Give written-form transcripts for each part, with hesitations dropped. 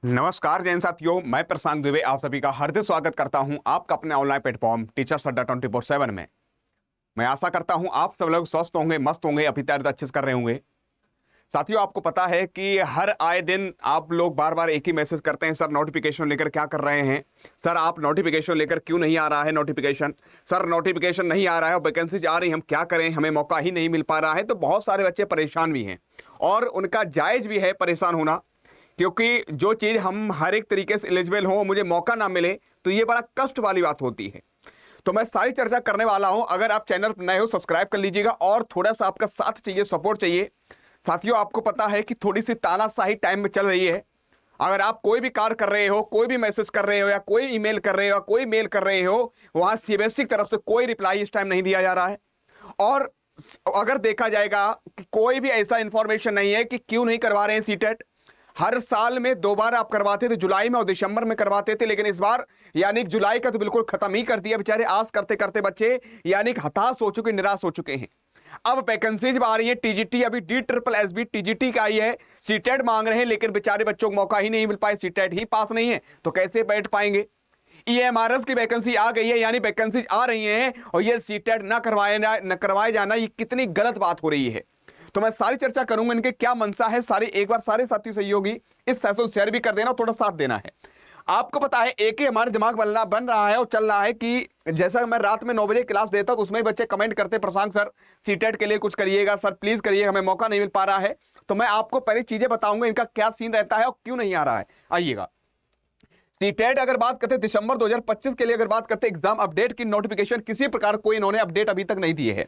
नमस्कार जैन साथियों, मैं प्रशांत दुबे आप सभी का हार्दिक स्वागत करता हूं आपका अपने ऑनलाइन प्लेटफॉर्म टीचर्स अड्डा 24/7 में। मैं आशा करता हूं आप सब लोग स्वस्थ होंगे, मस्त होंगे, अपनी तैयारी अच्छे से कर रहे होंगे। साथियों, आपको पता है कि हर आए दिन आप लोग बार बार एक ही मैसेज करते हैं, सर नोटिफिकेशन लेकर क्या कर रहे हैं, सर आप नोटिफिकेशन लेकर क्यों नहीं आ रहा है नोटिफिकेशन, सर नोटिफिकेशन नहीं आ रहा है और वैकेंसीज आ रही, हम क्या करें, हमें मौका ही नहीं मिल पा रहा है। तो बहुत सारे बच्चे परेशान भी हैं और उनका जायज भी है परेशान होना, क्योंकि जो चीज हम हर एक तरीके से एलिजिबल हो मुझे मौका ना मिले तो ये बड़ा कष्ट वाली बात होती है। तो मैं सारी चर्चा करने वाला हूं। अगर आप चैनल पर नए हो सब्सक्राइब कर लीजिएगा और थोड़ा सा आपका साथ चाहिए, सपोर्ट चाहिए। साथियों, आपको पता है कि थोड़ी सी तानाशाही टाइम में चल रही है। अगर आप कोई भी कार्य कर रहे हो, कोई भी मैसेज कर रहे हो या कोई ईमेल कर रहे हो या कोई मेल कर रहे हो, वहां सीबीएसई की तरफ से कोई रिप्लाई इस टाइम नहीं दिया जा रहा है। और अगर देखा जाएगा कि कोई भी ऐसा इंफॉर्मेशन नहीं है कि क्यों नहीं करवा रहे हैं सीटेट। हर साल में 2 बार आप करवाते थे, जुलाई में और दिसंबर में करवाते थे, लेकिन इस बार यानी जुलाई का तो बिल्कुल खत्म ही कर दिया। बेचारे आस करते करते बच्चे यानी हताश हो चुके, निराश हो चुके हैं। अब वैकेंसीज आ रही है, टीजीटी अभी DSSB टीजीटी का आई है, सीटेट मांग रहे हैं, लेकिन बेचारे बच्चों को मौका ही नहीं मिल पाए, सीटेट ही पास नहीं है तो कैसे बैठ पाएंगे। EMRS की वैकेंसी आ गई है, यानी वैकेंसीज आ रही हैं और ये सीटेट ना करवाए जाना, ये कितनी गलत बात हो रही है। तो मैं सारी चर्चा करूंगा, इनके क्या मंशा है सारी, एक बार सारे साथी सहयोगी इस सेशन शेयर भी कर देना, थोड़ा साथ देना है। आपको पता है एक ही हमारे दिमाग बन रहा है और चल रहा है कि जैसा मैं रात में 9 बजे क्लास देता तो उसमें बच्चे कमेंट करते, प्रशांत सर सीटेट के लिए कुछ करिएगा, सर प्लीज करिएगा, हमें मौका नहीं मिल पा रहा है। तो मैं आपको पहले चीजें बताऊंगा इनका क्या सीन रहता है और क्यों नहीं आ रहा है। आइएगा, सीटेट अगर बात करते दिसंबर 2025 के लिए, अगर बात करते एग्जाम अपडेट की नोटिफिकेशन, किसी प्रकार कोई इन्होंने अपडेट अभी तक नहीं दिए है।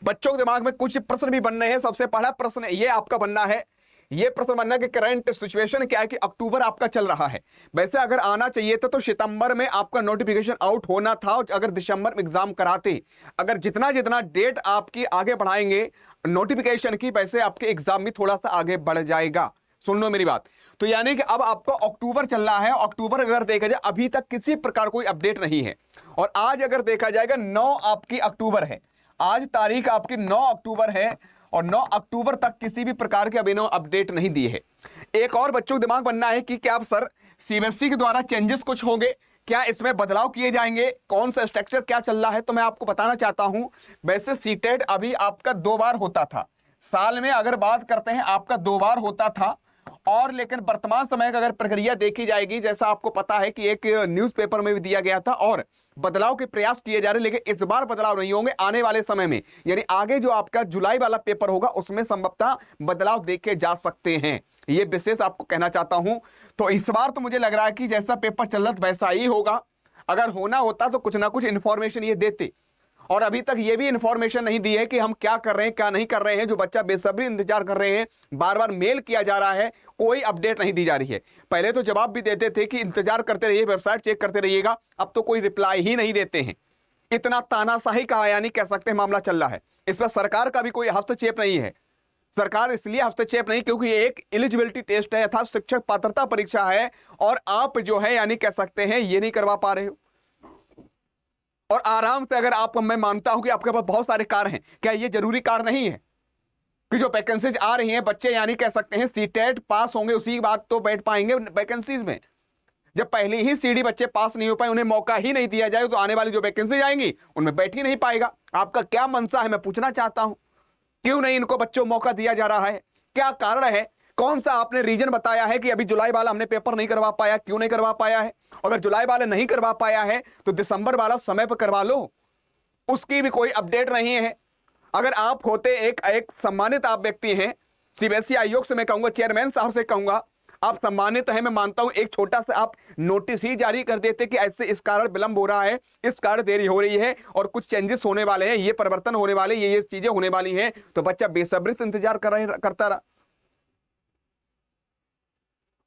बच्चों के दिमाग में कुछ प्रश्न भी बनने हैं। सबसे पहला प्रश्न ये आपका बनना है, ये प्रश्न बनना कि करंट सिचुएशन क्या है कि अक्टूबर आपका चल रहा है। वैसे अगर आना चाहिए था तो सितंबर में आपका नोटिफिकेशन आउट होना था। अगर दिसंबर में एग्जाम कराते, अगर जितना जितना डेट आपकी आगे बढ़ाएंगे नोटिफिकेशन की, वैसे आपके एग्जाम भी थोड़ा सा आगे बढ़ जाएगा। सुन लो मेरी बात। तो यानी कि अब आपका अक्टूबर चल रहा है, अक्टूबर अगर देखा जाए अभी तक किसी प्रकार कोई अपडेट नहीं है। और आज अगर देखा जाएगा 9 आपकी अक्टूबर है, आज तारीख आपकी 9 अक्टूबर है और 9 अक्टूबर तक किसी भी प्रकार के अभिनव अपडेट नहीं दिए है। एक और बच्चों को दिमाग बनना है कि क्या आप सर सीबीएसई के द्वारा चेंजेस कुछ होंगे, क्या इसमें बदलाव किए जाएंगे, कौन सा स्ट्रक्चर क्या चल रहा है। तो मैं आपको बताना चाहता हूं, वैसे सीटेट अभी आपका 2 बार होता था साल में, अगर बात करते हैं आपका 2 बार होता था। और लेकिन वर्तमान समय का अगर प्रक्रिया देखी जाएगी, जैसा आपको पता है कि एक न्यूज़पेपर में भी दिया गया था और बदलाव के प्रयास किए जा रहे, लेकिन इस बार बदलाव नहीं होंगे। आने वाले समय में यानी आगे जो आपका जुलाई वाला पेपर होगा उसमें संभवतः बदलाव देखे जा सकते हैं, ये विशेष आपको कहना चाहता हूं। तो इस बार तो मुझे लग रहा है कि जैसा पेपर चल रहा था वैसा ही होगा। अगर होना होता तो कुछ ना कुछ इंफॉर्मेशन ये देते, और अभी तक ये भी इंफॉर्मेशन नहीं दी है कि हम क्या कर रहे हैं क्या नहीं कर रहे हैं। जो बच्चा बेसब्री इंतजार कर रहे हैं, बार बार मेल किया जा रहा है, कोई अपडेट नहीं दी जा रही है। पहले तो जवाब भी देते थे कि इंतजार करते रहिए, वेबसाइट चेक करते रहिएगा, अब तो कोई रिप्लाई ही नहीं देते हैं। इतना तानाशाही का यानी कह सकते हैं मामला चल रहा है। इस पर सरकार का भी कोई हस्तक्षेप नहीं है। सरकार इसलिए हस्तक्षेप नहीं क्योंकि ये एक एलिजिबिलिटी टेस्ट है, अर्थात शिक्षक पात्रता परीक्षा है, और आप जो है यानी कह सकते हैं ये नहीं करवा पा रहे हो। और आराम से अगर आप, मैं मानता हूं कि आपके पास बहुत सारे कार्य हैं, क्या ये जरूरी कार्य नहीं है कि जो वैकेंसीज आ रही हैं बच्चे यानी कह सकते हैं सीटेट पास होंगे उसी बात तो बैठ पाएंगे वैकेंसीज में। जब पहले ही सीडी बच्चे पास नहीं हो पाए, उन्हें मौका ही नहीं दिया जाए, तो आने वाली जो वैकेंसीज आएंगी उनमें बैठ ही नहीं पाएगा। आपका क्या मंशा है मैं पूछना चाहता हूं, क्यों नहीं इनको बच्चों मौका दिया जा रहा है, क्या कारण है, कौन सा आपने रीजन बताया है कि अभी जुलाई वाला हमने पेपर नहीं करवा पाया, क्यों नहीं करवा पाया है। अगर जुलाई वाला नहीं करवा पाया है तो दिसंबर वाला समय पर करवा लो, उसकी भी कोई अपडेट नहीं है। अगर आप होते एक सम्मानित आप व्यक्ति हैं, सीबीएसई आयोग से मैं कहूंगा, चेयरमैन साहब से कहूंगा, आप सम्मानित हैं, मैं मानता हूं, एक छोटा सा आप नोटिस ही जारी कर देते कि ऐसे इस कारण विलंब हो रहा है, इस कारण देरी हो रही है और कुछ चेंजेस होने वाले हैं, ये परिवर्तन होने वाले, ये चीजें होने वाली हैं, तो बच्चा बेसब्री से इंतजार करता रहा।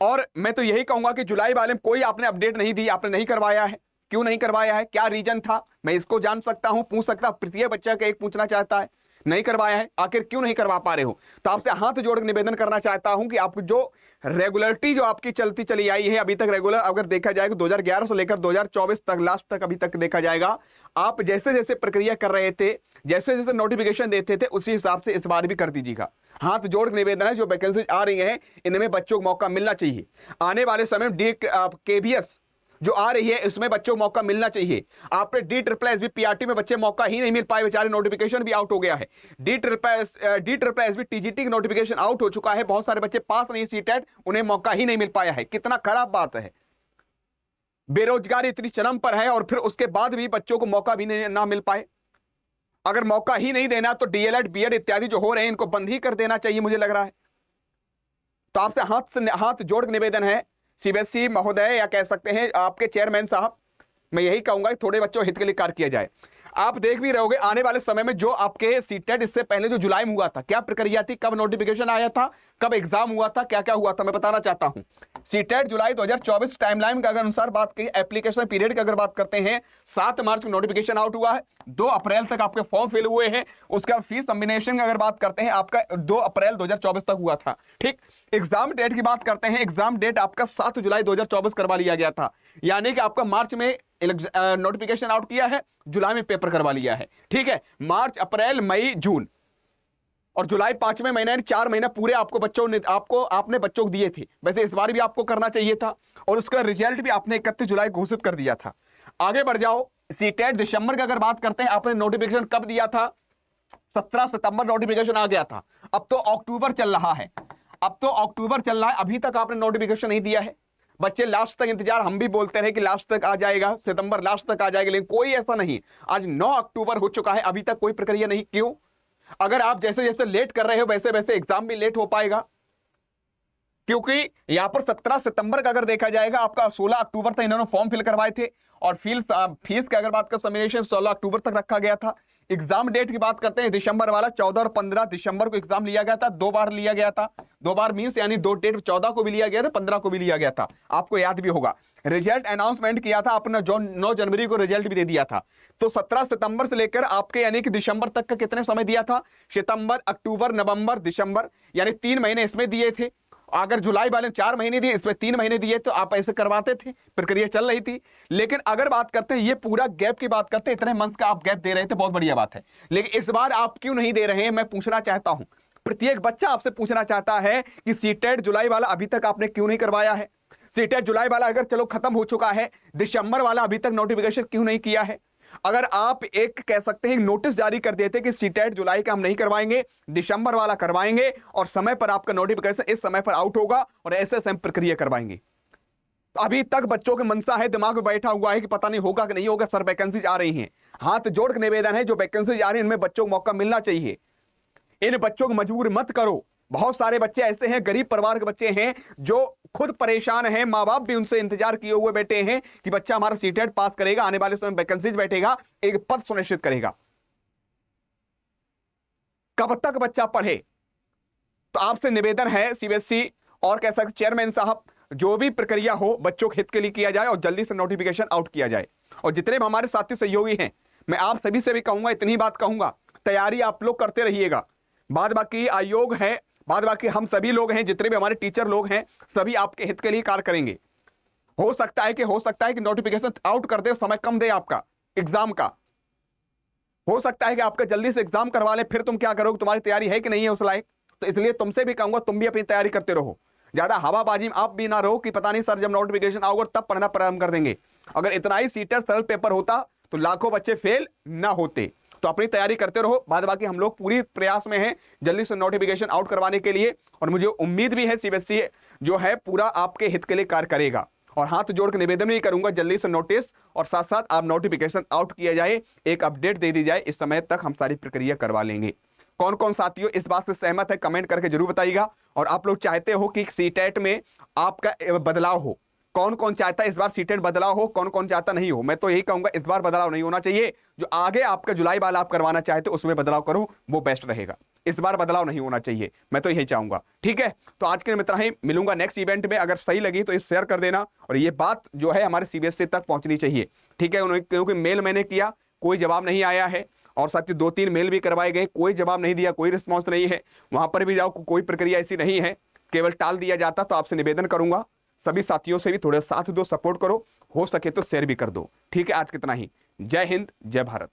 और मैं तो यही कहूंगा कि जुलाई वाले में कोई आपने अपडेट नहीं दी, आपने नहीं करवाया है, क्यों नहीं करवाया है, क्या रीजन था, मैं इसको जान सकता हूं, पूछ सकता हूं। प्रत्येक बच्चा का एक पूछना चाहता है, नहीं करवाया है, आखिर क्यों नहीं करवा पा रहे हो। तो आपसे हाथ जोड़ के निवेदन करना चाहता हूं कि आप जो रेगुलरिटी जो आपकी चलती चली आई है अभी तक रेगुलर, अगर देखा जाएगा 2011 से लेकर 2024 तक लास्ट तक अभी तक देखा जाएगा आप जैसे जैसे प्रक्रिया कर रहे थे, जैसे जैसे नोटिफिकेशन देते थे, उसी हिसाब से इस बार भी कर दीजिएगा। हाथ जोड़ के निवेदन है, जो वैकेंसी आ रही है इनमें बच्चों को मौका मिलना चाहिए। आने वाले समय में KVS जो आ रही है इसमें बच्चों को मौका मिलना चाहिए। आपने DSSB PRT में बच्चे मौका ही नहीं मिल पाए बेचारे, नोटिफिकेशन भी आउट हो गया है। DSSB TGT की नोटिफिकेशन आउट हो चुका है, बहुत सारे बच्चे पास नहीं CTET, उन्हें मौका ही नहीं मिल पाया है। कितना खराब बात है। बेरोजगारी इतनी चरम पर है और फिर उसके बाद भी बच्चों को मौका भी ना मिल पाए। अगर मौका ही नहीं देना तो DLED BEd इत्यादि जो हो रहे हैं इनको बंद ही कर देना चाहिए, मुझे लग रहा है। तो आपसे हाथ जोड़ के निवेदन है CBSE महोदय, या कह सकते हैं आपके चेयरमैन साहब, मैं यही कहूंगा कि थोड़े बच्चों हित के लिए कार्य किया जाए। आप देख भी रहोगे आने वाले समय में जो आपके CTET इससे पहले जो जुलाई में हुआ था, क्या प्रक्रिया थी, कब नोटिफिकेशन आया था, कब एग्जाम हुआ था, क्या क्या हुआ था, मैं बताना चाहता हूं। CTET जुलाई 2024 टाइमलाइन के अनुसार बात की, एप्लीकेशन पीरियड की अगर बात करते हैं 7 मार्च में नोटिफिकेशन आउट हुआ है, 2 अप्रैल तक आपके फॉर्म फिल हुए हैं। उसके बाद फीस कॉम्बिनेशन की अगर बात करते हैं आपका 2 अप्रैल 2024 तक हुआ था। ठीक, एग्जाम डेट की बात करते हैं, एग्जाम डेट आपका 7 जुलाई 2024 करवा लिया गया था, यानी कि आपका मार्च में नोटिफिकेशन आउट किया है, जुलाई में पेपर करवा लिया है। ठीक है, मार्च अप्रैल मई जून और जुलाई 5वें महीने, 4 महीने पूरे आपको आपने बच्चों को दिए थे। वैसे इस बार भी आपको करना चाहिए था और उसका रिजल्ट भी आपने 31 जुलाई घोषित कर दिया था। आगे बढ़ जाओ, CTET दिसंबर की अगर बात करते हैं, आपने नोटिफिकेशन कब दिया था, 17 सितंबर नोटिफिकेशन आ गया था। अब तो अक्टूबर चल रहा है, अभी तक आपने नोटिफिकेशन नहीं दिया है। बच्चे लास्ट तक इंतजार, हम भी बोलते रहे कि लास्ट तक आ जाएगा, सितंबर लास्ट तक आ जाएगा, लेकिन कोई ऐसा नहीं। आज 9 अक्टूबर हो चुका है, अभी तक कोई प्रक्रिया नहीं। क्यों? अगर आप जैसे जैसे लेट कर रहे हो वैसे वैसे एग्जाम भी लेट हो पाएगा, क्योंकि यहां पर 17 सितंबर का अगर देखा जाएगा, आपका 16 अक्टूबर तक इन्होंने फॉर्म फिल करवाए थे और फीस की अगर बात कर सबमिशन 16 अक्टूबर तक रखा गया था। एग्जाम डेट की बात करते हैं, दिसंबर वाला 14 और 15 दिसंबर को एग्जाम लिया गया था, 2 बार लिया गया था। 2 बार मींस यानी 2 डेट, 14 को भी लिया गया था, 15 को भी लिया गया था, आपको याद भी होगा। रिजल्ट अनाउंसमेंट किया था आपने, जो 9 जनवरी को रिजल्ट भी दे दिया था। तो 17 सितंबर से लेकर आपके यानी कि दिसंबर तक का कितने समय दिया था, सितंबर अक्टूबर नवंबर दिसंबर, यानी 3 महीने इसमें दिए थे। अगर जुलाई वाले 4 महीने दिए, इसमें 3 महीने दिए, तो आप ऐसे करवाते थे, प्रक्रिया चल रही थी। लेकिन अगर बात करते हैं ये पूरा गैप की बात करते हैं, इतने मंथ का आप गैप दे रहे थे, बहुत बढ़िया बात है, लेकिन इस बार आप क्यों नहीं दे रहे हैं, मैं पूछना चाहता हूं। प्रत्येक बच्चा आपसे पूछना चाहता है कि CTET जुलाई वाला अभी तक आपने क्यों नहीं करवाया है। CTET जुलाई वाला अगर चलो खत्म हो चुका है, दिसंबर वाला अभी तक नोटिफिकेशन क्यों नहीं किया है। अगर आप एक कह सकते हैं नोटिस जारी कर देते कि CTET जुलाई का हम नहीं करवाएंगे, दिसंबर वाला करवाएंगे, और समय पर आपका नोटिफिकेशन इस समय पर आउट होगा और ऐसे हम प्रक्रिया करवाएंगे। अभी तक बच्चों के मनसा है, दिमाग में बैठा हुआ है कि पता नहीं होगा कि नहीं होगा, सर वैकेंसीज आ रही हैं। हाथ जोड़ के निवेदन है, जो वैकेंसीज आ रही है इनमें बच्चों को मौका मिलना चाहिए। इन बच्चों को मजबूर मत करो। बहुत सारे बच्चे ऐसे हैं, गरीब परिवार के बच्चे हैं, जो खुद परेशान हैं, माँ बाप भी उनसे इंतजार किए हुए बैठे हैं कि बच्चा हमारा CTET पास करेगा, आने वाले समय वैकेंसीज बैठेगा, एक पद सुनिश्चित करेगा। कब तक बच्चा पढ़े। तो आपसे निवेदन है CBSE और कह सकते चेयरमैन साहब, जो भी प्रक्रिया हो बच्चों के हित के लिए किया जाए और जल्दी से नोटिफिकेशन आउट किया जाए। और जितने भी हमारे साथी सहयोगी हैं, मैं आप सभी से भी कहूंगा, इतनी बात कहूंगा, तैयारी आप लोग करते रहिएगा। बाद बाकी आयोग है, बाद बाकी हम सभी लोग हैं, जितने भी हमारे टीचर लोग हैं, सभी आपके हित के लिए कार्य करेंगे। हो सकता है कि नोटिफिकेशन आउट कर दे, समय कम दे आपका एग्जाम का, हो सकता है कि आपका जल्दी से एग्जाम करवा ले, फिर तुम क्या करोगे, तुम्हारी तैयारी है कि नहीं है उस लायक। तो इसलिए तुमसे भी कहूंगा, तुम भी अपनी तैयारी करते रहो, ज्यादा हवाबाजी में आप भी ना रहो कि पता नहीं सर जब नोटिफिकेशन आओगे तब पढ़ना प्रारंभ कर देंगे। अगर इतना ही CTET सरल पेपर होता तो लाखों बच्चे फेल ना होते। तो अपनी तैयारी करते रहो, बाद बाकी हम लोग पूरी प्रयास में हैं जल्दी से नोटिफिकेशन आउट करवाने के लिए, और मुझे उम्मीद भी है CBSE जो है पूरा आपके हित के लिए कार्य करेगा। और हाथ जोड़ के निवेदन भी करूंगा, जल्दी से नोटिस और साथ साथ आप नोटिफिकेशन आउट किया जाए, एक अपडेट दे दी जाए, इस समय तक हम सारी प्रक्रिया करवा लेंगे। कौन कौन साथियों इस बात से सहमत है, कमेंट करके जरूर बताइएगा। और आप लोग चाहते हो कि CTET में आपका बदलाव हो, कौन कौन चाहता है इस बार CTET बदलाव हो, कौन कौन चाहता नहीं हो। मैं तो यही कहूंगा इस बार बदलाव नहीं होना चाहिए, जो आगे आपका जुलाई वाला आप करवाना चाहते हो उसमें बदलाव करो, वो बेस्ट रहेगा। इस बार बदलाव नहीं होना चाहिए, मैं तो यही चाहूंगा। ठीक है, तो आज के मित्र ही मिलूंगा नेक्स्ट इवेंट में। अगर सही लगी तो इस शेयर कर देना, और ये बात जो है हमारे CBSE तक पहुंचनी चाहिए। ठीक है, क्योंकि मेल मैंने किया, कोई जवाब नहीं आया है, और साथ ही 2-3 मेल भी करवाए गए, कोई जवाब नहीं दिया, कोई रिस्पॉन्स नहीं है। वहां पर भी जाओ, कोई प्रक्रिया ऐसी नहीं है, केवल टाल दिया जाता। तो आपसे निवेदन करूंगा, सभी साथियों से भी थोड़ा साथ दो, सपोर्ट करो, हो सके तो शेयर भी कर दो। ठीक है, आज कितना ही। जय हिंद, जय भारत।